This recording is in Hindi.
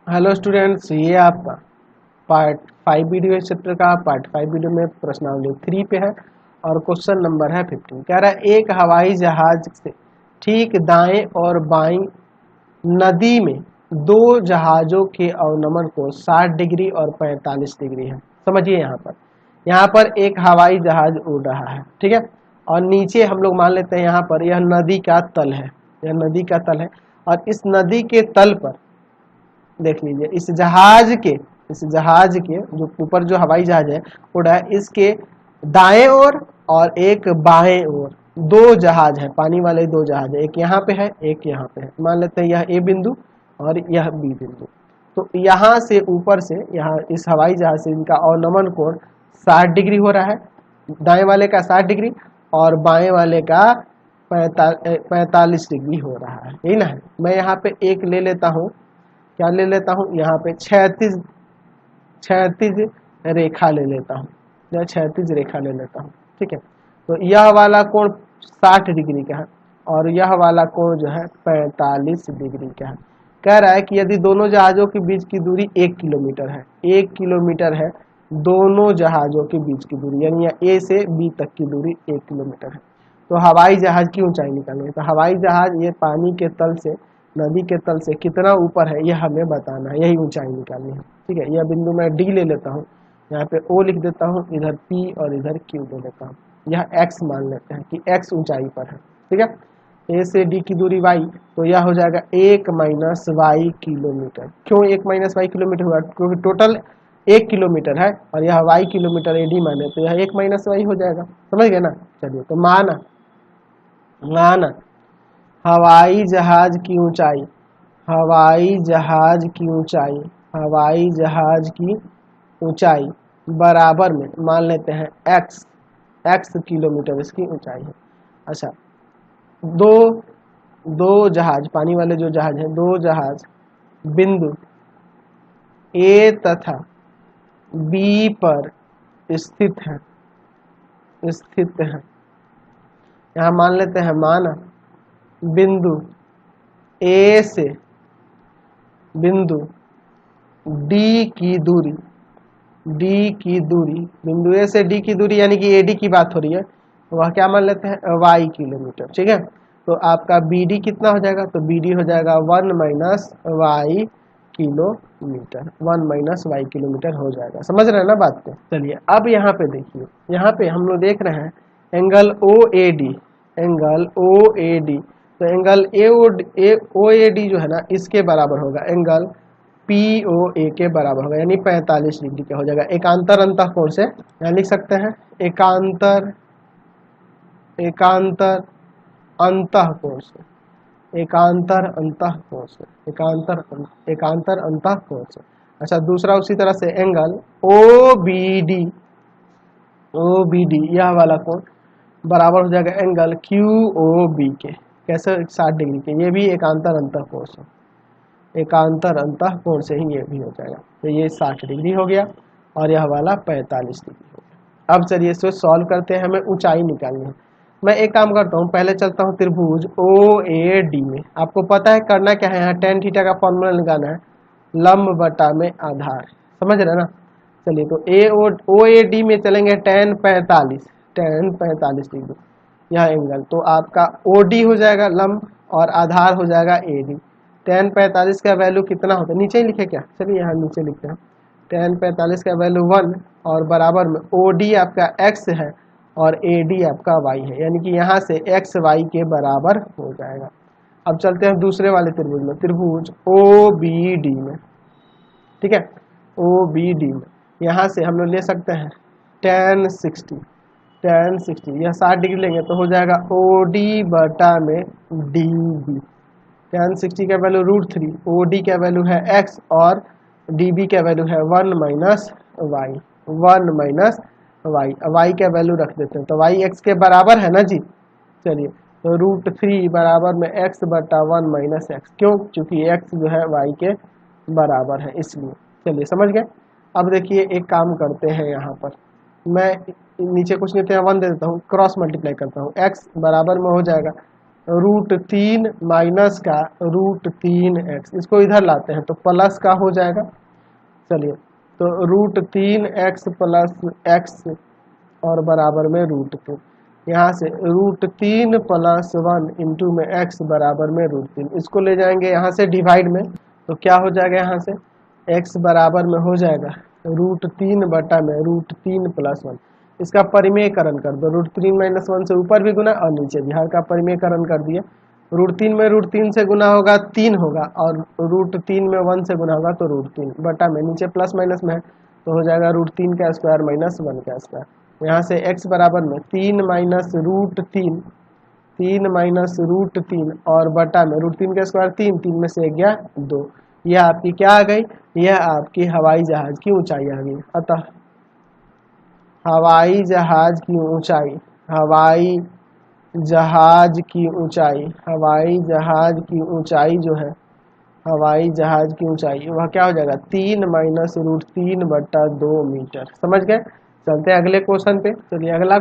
हेलो स्टूडेंट्स, ये आपका पार्ट 5 वीडियो इस चैप्टर का पार्ट 5 वीडियो में प्रश्नावली 3 पे है और क्वेश्चन नंबर है 15। कह रहा है एक हवाई जहाज से ठीक दाएं और बाईं नदी में दो जहाज़ों के अवनमन को 60 डिग्री और 45 डिग्री है। समझिए यहाँ पर एक हवाई जहाज उड़ रहा है, ठीक है। और नीचे हम लोग मान लेते हैं यहाँ पर यह नदी का तल है, यह नदी का तल है। और इस नदी के तल पर देख लीजिए इस जहाज के जो ऊपर जो हवाई जहाज है उड़ा है, इसके दाएं ओर और एक बाएं ओर दो जहाज है, पानी वाले दो जहाज है। एक यहाँ पे है, एक यहाँ पे है। मान लेते हैं यह ए बिंदु और यह बी बिंदु। तो यहाँ से ऊपर से यहाँ इस हवाई जहाज से इनका अवनमन कोण 60 डिग्री हो रहा है, दाएं वाले का 60 डिग्री और बाएं वाले का 45 डिग्री हो रहा है, यही ना है। मैं यहाँ पे एक ले लेता हूँ, क्या ले लेता हूँ यहाँ पे क्षैतिज रेखा ले लेता हूँ, या क्षैतिज रेखा ले लेता हूँ, ठीक है। तो यह वाला कोण 60 डिग्री का है और यह वाला कोण जो है 45 डिग्री का है। कह रहा है कि यदि दोनों जहाज़ों के बीच की दूरी 1 किलोमीटर है, 1 किलोमीटर है दोनों जहाज़ों के बीच की दूरी, यानी ए से बी तक की दूरी 1 किलोमीटर है, तो हवाई जहाज की ऊंचाई निकालनी है। तो हवाई जहाज ये पानी के तल से, नदी के तल से कितना ऊपर है यह हमें बताना है, यही ऊंचाई निकालनी है, ठीक है। यह बिंदु मैं डी ले लेता हूँ, यहाँ पे ओ लिख देता हूँ, इधर पी और इधर क्यू ले लेता हूँ। यह एक्स मान लेते हैं कि एक्स ऊंचाई पर है, ठीक है। ए से डी की दूरी वाई, तो यह हो जाएगा 1 माइनस वाई किलोमीटर। क्यों 1 माइनस वाई किलोमीटर हुआ? क्योंकि टोटल 1 किलोमीटर है और यह वाई किलोमीटर एडी माने, तो यह 1 माइनस वाई हो जाएगा। समझ गए ना। चलिए, तो माना हवाई जहाज की ऊंचाई, हवाई जहाज की ऊंचाई बराबर में मान लेते हैं एक्स किलोमीटर इसकी ऊंचाई है। अच्छा, दो जहाज, पानी वाले जो जहाज हैं, दो जहाज बिंदु ए तथा बी पर स्थित है। यहाँ मान लेते हैं, माना बिंदु ए से बिंदु डी की दूरी, बिंदु ए से डी की दूरी यानी कि एडी की बात हो रही है, वह क्या मान लेते हैं वाई किलोमीटर, ठीक है। तो आपका बीडी कितना हो जाएगा? तो बीडी हो जाएगा 1 minus y kilometre, 1 minus y kilometre हो जाएगा। समझ रहे हैं ना बात को। चलिए, अब यहाँ पे देखिए, यहाँ पे हम लोग देख रहे हैं एंगल ओ ए डी, तो एंगल ओ ए डी जो है ना, इसके बराबर होगा एंगल पी ओ ए के बराबर होगा, यानी 45 डिग्री का हो जाएगा। एकांतर अंतःकोण से यहाँ लिख सकते हैं एकांतर अंतःकोण से। अच्छा, दूसरा उसी तरह से एंगल ओ बी डी यह वाला कोण बराबर हो जाएगा एंगल क्यू ओ बी के, कैसे 60 डिग्री के। ये भी एकांतर अंतःकोण से ही ये भी हो जाएगा। तो ये 60 डिग्री हो गया और यह वाला 45 डिग्री हो गया। अब चलिए इसको सॉल्व करते हैं, हमें ऊंचाई निकालनी है। मैं एक काम करता हूँ, पहले चलता हूँ त्रिभुज ओ ए डी में। आपको पता है करना क्या है, यहाँ tan थीटा का फॉर्मूला लगाना है, लंब बटा में आधार। समझ रहे ना। चलिए, तो ओ ए डी में चलेंगे tan 45 डिग्री यह एंगल, तो आपका ओ डी हो जाएगा लंब और आधार हो जाएगा ए डी। tan 45 का वैल्यू कितना होता है, नीचे ही लिखे क्या? चलिए यहाँ नीचे लिखते हैं, tan 45 का वैल्यू 1 और बराबर में ओ डी आपका x है और ए डी आपका y है, यानी कि यहाँ से x y के बराबर हो जाएगा। अब चलते हैं दूसरे वाले त्रिभुज में, त्रिभुज ओ बी डी में, ठीक है। ओ बी डी में यहाँ से हम लोग ले सकते हैं tan 60, यह 60 डिग्री लेंगे तो हो जाएगा ओ डी बटा में डी बी। tan 60 का वैल्यू √3, ओ डी का वैल्यू है x और डी बी का वैल्यू है 1 माइनस वाई। वाई का वैल्यू रख देते हैं, तो वाई एक्स के बराबर है ना जी। चलिए, तो √3 बराबर में x बटा 1 माइनस एक्स, क्यों? क्योंकि x जो है y के बराबर है, इसलिए। चलिए, समझ गए। अब देखिए एक काम करते हैं, यहाँ पर मैं नीचे कुछ नहीं था 1 दे देता हूँ, क्रॉस मल्टीप्लाई करता हूँ, x बराबर में हो जाएगा √3 माइनस का √3x, इसको इधर लाते हैं तो प्लस का हो जाएगा। चलिए तो √3x प्लस x और बराबर में √2, यहाँ से √3 प्लस 1 इंटू में x बराबर में √3, इसको ले जाएंगे यहाँ से डिवाइड में, तो क्या हो जाएगा यहाँ से x बराबर में हो जाएगा √3 बटा में √3 प्लस 1, इसका परिमेयकरण कर दो, √3 माइनस 1 से ऊपर भी गुना और नीचे भी, हर का परिमेयकरण कर दिया। √3 में √3 से गुना होगा 3 होगा, और √3 में 1 से गुना होगा तो √3 बटा में, नीचे प्लस माइनस में है तो हो जाएगा √3 का स्क्वायर माइनस 1 का स्क्वायर। यहाँ से x बराबर में 3 माइनस √3, 3 माइनस √3 और बटा में √3 का स्क्वायर 3, 3 में से 1 गया 2, यह आपकी क्या आ गई, यह आपकी हवाई जहाज की ऊंचाई आ गई। अतः हवाई जहाज की ऊंचाई, हवाई जहाज की ऊंचाई, हवाई जहाज की ऊंचाई जो है, हवाई जहाज की ऊंचाई वह क्या हो जाएगा 3 माइनस √3 बटा 2 मीटर। समझ गए? चलते हैं अगले क्वेश्चन पे। चलिए अगला